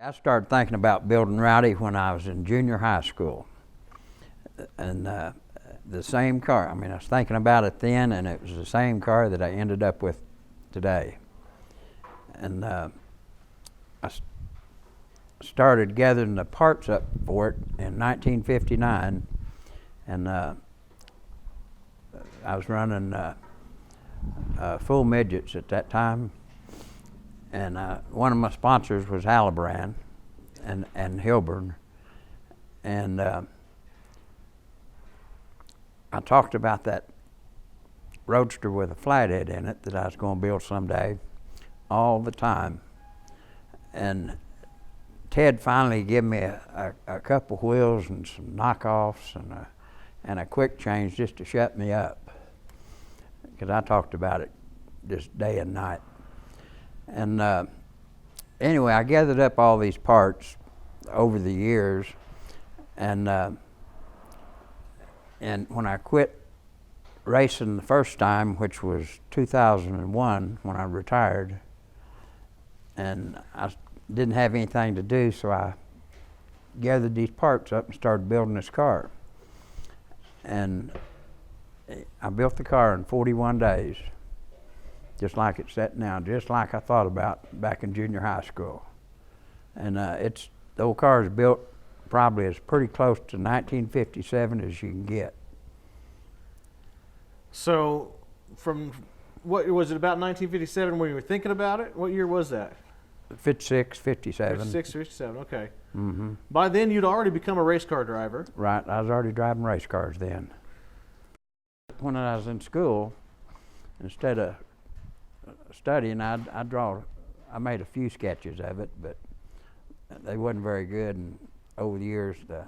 I started thinking about building Rowdy when I was in junior high school. And the same car, I mean, I was thinking about it then, and it was the same car that I ended up with today. And I started gathering the parts up for it in 1959, and I was running full midgets at that time. And one of my sponsors was Halliburton and Hilburn. And I talked about that roadster with a flathead in it that I was going to build someday all the time. And Ted finally gave me a couple wheels and some knockoffs and a quick change just to shut me up, because I talked about it just day and night. And anyway, I gathered up all these parts over the years, and when I quit racing the first time, which was 2001 when I retired, and I didn't have anything to do, so I gathered these parts up and started building this car. And I built the car in 41 days. Just like it's set now, just like I thought about back in junior high school. And the old car is built probably as pretty close to 1957 as you can get. So, from what was it, about 1957 when you were thinking about it? What year was that? 56, 57. 56, 57, okay. Mm-hmm. By then you'd already become a race car driver. Right, I was already driving race cars then. When I was in school, instead of studying, I made a few sketches of it, but they wasn't very good, and over the years the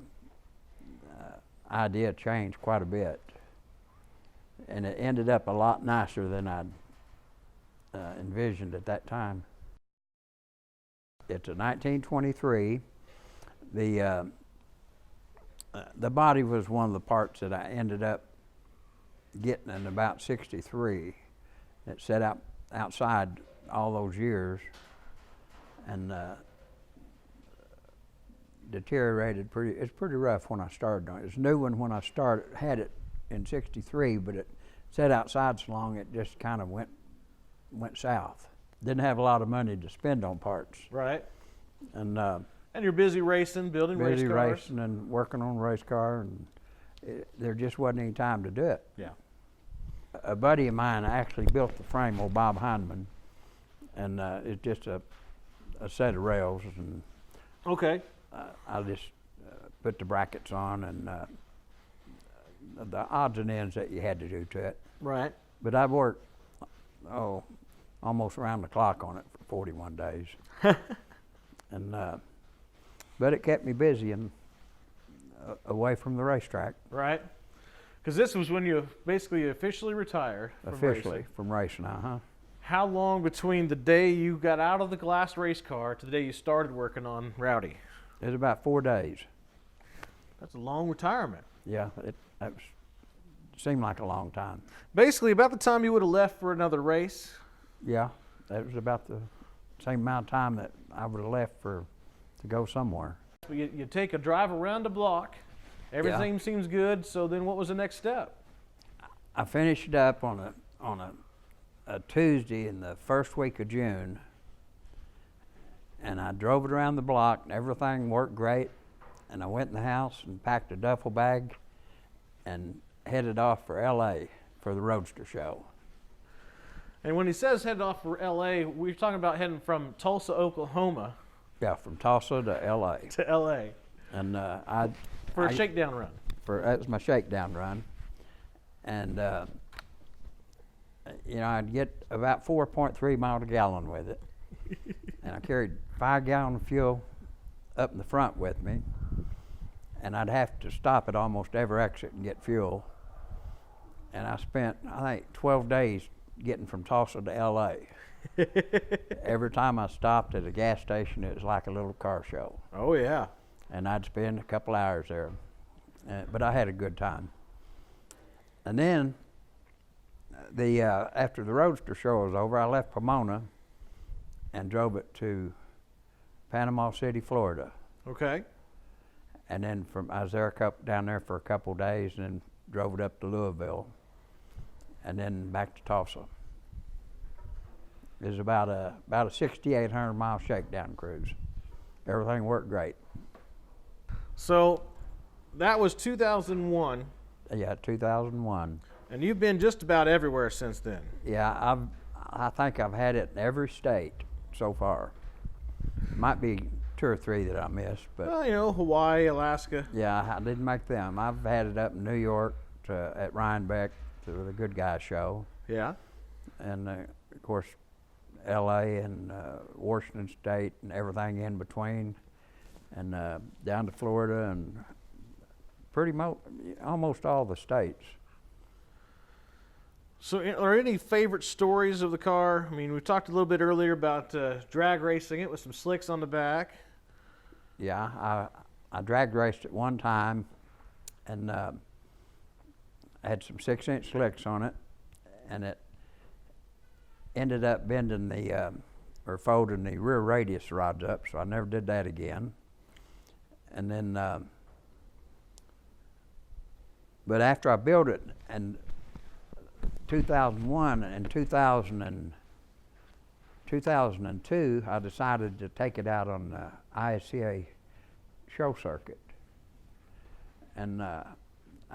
idea changed quite a bit, and it ended up a lot nicer than I'd envisioned at that time. It's a 1923. The body was one of the parts that I ended up getting in about 63. It set out outside all those years and deteriorated pretty. It's pretty rough when I started on it. It's a new one when I had it in 63, but it sat outside so long it just kind of went south. Didn't have a lot of money to spend on parts. Right. And you're busy racing, building race cars. Busy racing and working on a race car, and there just wasn't any time to do it. Yeah. A buddy of mine actually built the frame, old Bob Heineman, and it's just a set of rails, and okay. I just put the brackets on and the odds and ends that you had to do to it. Right. But I've worked almost around the clock on it for 41 days, and but it kept me busy and away from the racetrack. Right. Because this was when you basically officially retired from racing. How long between the day you got out of the glass race car to the day you started working on Rowdy? It was about 4 days. That's a long retirement. Yeah, it seemed like a long time. Basically, about the time you would have left for another race. Yeah, that was about the same amount of time that I would have left to go somewhere. You take a drive around the block. Everything seems good. So then, what was the next step? I finished up on a Tuesday in the first week of June, and I drove it around the block, and everything worked great. And I went in the house and packed a duffel bag and headed off for L.A. for the Roadster Show. And when he says headed off for L.A., we're talking about heading from Tulsa, Oklahoma. Yeah, from Tulsa to L.A. To L.A. And for a shakedown run. That was my shakedown run, and I'd get about 4.3 miles a gallon with it, and I carried 5 gallons of fuel up in the front with me, and I'd have to stop at almost every exit and get fuel. And I spent, I think, 12 days getting from Tulsa to L.A. Every time I stopped at a gas station, it was like a little car show. Oh, yeah. And I'd spend a couple hours there. But I had a good time. And then, after the Roadster show was over, I left Pomona and drove it to Panama City, Florida. Okay. And then I was there down there for a couple of days, and then drove it up to Louisville, and then back to Tulsa. It was about a 6,800 mile shakedown cruise. Everything worked great. So that was 2001. Yeah, 2001. And you've been just about everywhere since then. Yeah, I think I've had it in every state so far. Might be 2 or 3 that I missed, but Well, Hawaii, Alaska. yeah, I didn't make them. I've had it up in New York at Rhinebeck to the Good Guy show, Yeah. and of course L.A. and Washington State and everything in between, and down to Florida and almost all the states. So, are any favorite stories of the car? I mean, we talked a little bit earlier about drag racing it with some slicks on the back. Yeah, I drag raced it one time, and had some 6-inch slicks on it, and it ended up bending or folding the rear radius rods up, so I never did that again. And then, but after I built it, and 2001 and 2002, I decided to take it out on the ISCA show circuit. And I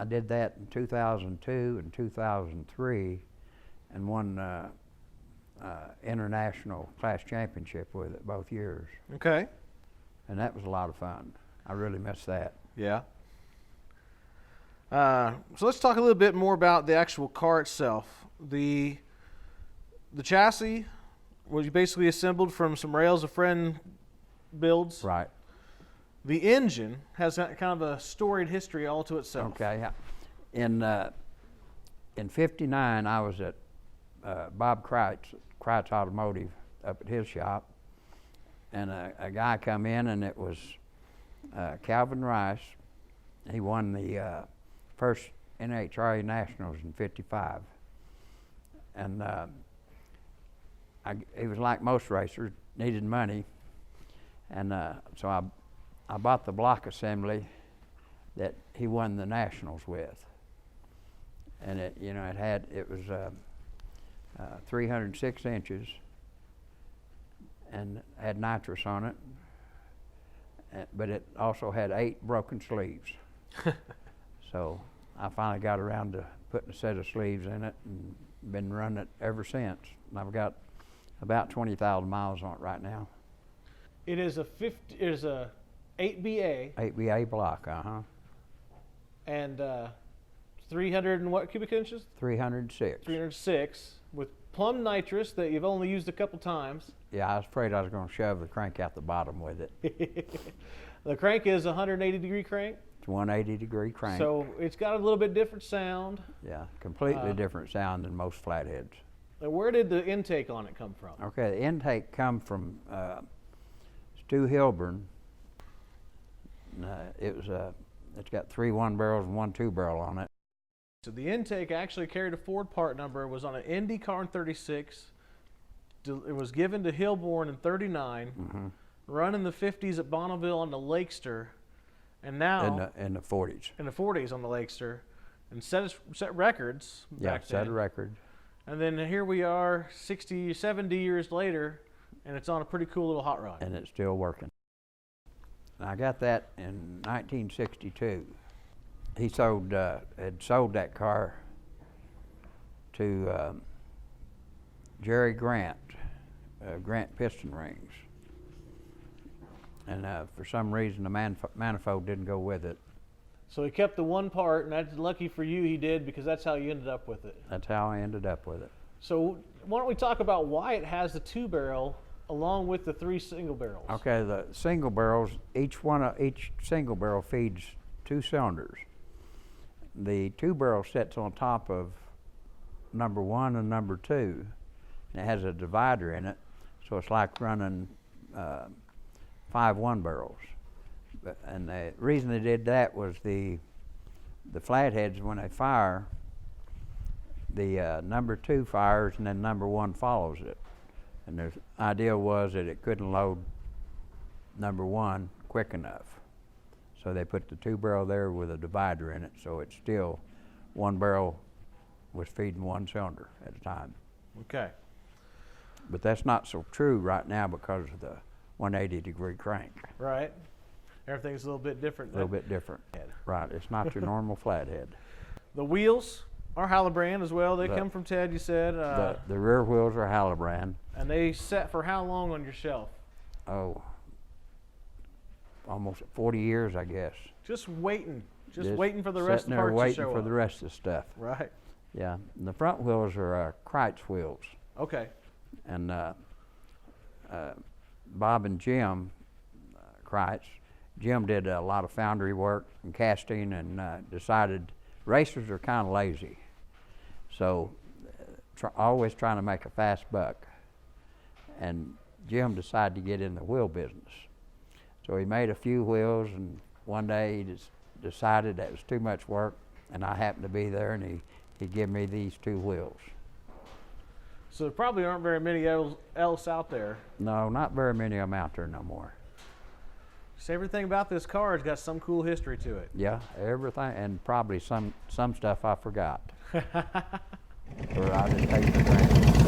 did that in 2002 and 2003 and won international class championship with it both years. Okay. And that was a lot of fun. I really missed that. Yeah. So let's talk a little bit more about the actual car itself. The chassis was basically assembled from some rails a friend builds. Right. The engine has kind of a storied history all to itself. Okay. In '59, I was at Bob Kreitz Automotive up at his shop, and a guy come in, and it was Calvin Rice. He won the first NHRA Nationals in '55, and he was like most racers, needed money, and so I bought the block assembly that he won the Nationals with, and it was 306 inches and had nitrous on it, but it also had 8 broken sleeves. So I finally got around to putting a set of sleeves in it and been running it ever since. And I've got about 20,000 miles on it right now. It is a 8BA 8BA block, and 300 and what cubic inches? 306. 306 with plum nitrous that you've only used a couple times. Yeah, I was afraid I was going to shove the crank out the bottom with it. The crank is a 180-degree crank. It's a 180-degree crank. So it's got a little bit different sound. Yeah, completely different sound than most flatheads. And where did the intake on it come from? Okay, the intake come from Stu Hilburn. It's got 3 1-barrels and 1 2-barrel on it. So the intake actually carried a Ford part number. It was on an Indy car in '36. It was given to Hilborn in '39. Run in the '50s at Bonneville on the Lakester, and now in the 40s. In the '40s on the Lakester, and set records. Yeah, back set then. a record. And then here we are, 60, 70 years later, and it's on a pretty cool little hot rod. And it's still working. And I got that in 1962. He had sold that car to Jerry Grant, Grant Piston Rings. And for some reason, the manifold didn't go with it. So he kept the one part, and that's lucky for you he did, because that's how you ended up with it. That's how I ended up with it. So why don't we talk about why it has the 2-barrel along with the 3 single barrels? Okay, the single barrels, each single barrel feeds 2 cylinders. The 2-barrel sits on top of number 1 and number 2, and it has a divider in it, so it's like running 5 1-barrels. And the reason they did that was the flatheads, when they fire, the number 2 fires and then number 1 follows it. And the idea was that it couldn't load number one, quick enough. So they put the 2-barrel there with a divider in it, so it's still one barrel was feeding one cylinder at a time. Okay. But that's not so true right now because of the 180-degree crank. Right. Everything's a little bit different. A little bit different. Right. It's not your normal flathead. The wheels are Halibran as well. They come from Ted, you said. The rear wheels are Halibran. And they set for how long on your shelf? Oh, almost 40 years, I guess. Just waiting. Just waiting for the rest of the parts to waiting show for up. the rest of the stuff. Right. Yeah. And the front wheels are Kreitz wheels. Okay. And Bob and Jim Kreitz, Jim did a lot of foundry work and casting, and decided racers are kind of lazy. So always trying to make a fast buck. And Jim decided to get in the wheel business. So he made a few wheels, and one day he just decided that was too much work, and I happened to be there, and he gave me these 2 wheels. So there probably aren't very many else out there. No, not very many of them out there no more. Just everything about this car has got some cool history to it. Yeah, everything, and probably some stuff I forgot. Or I just take for granted.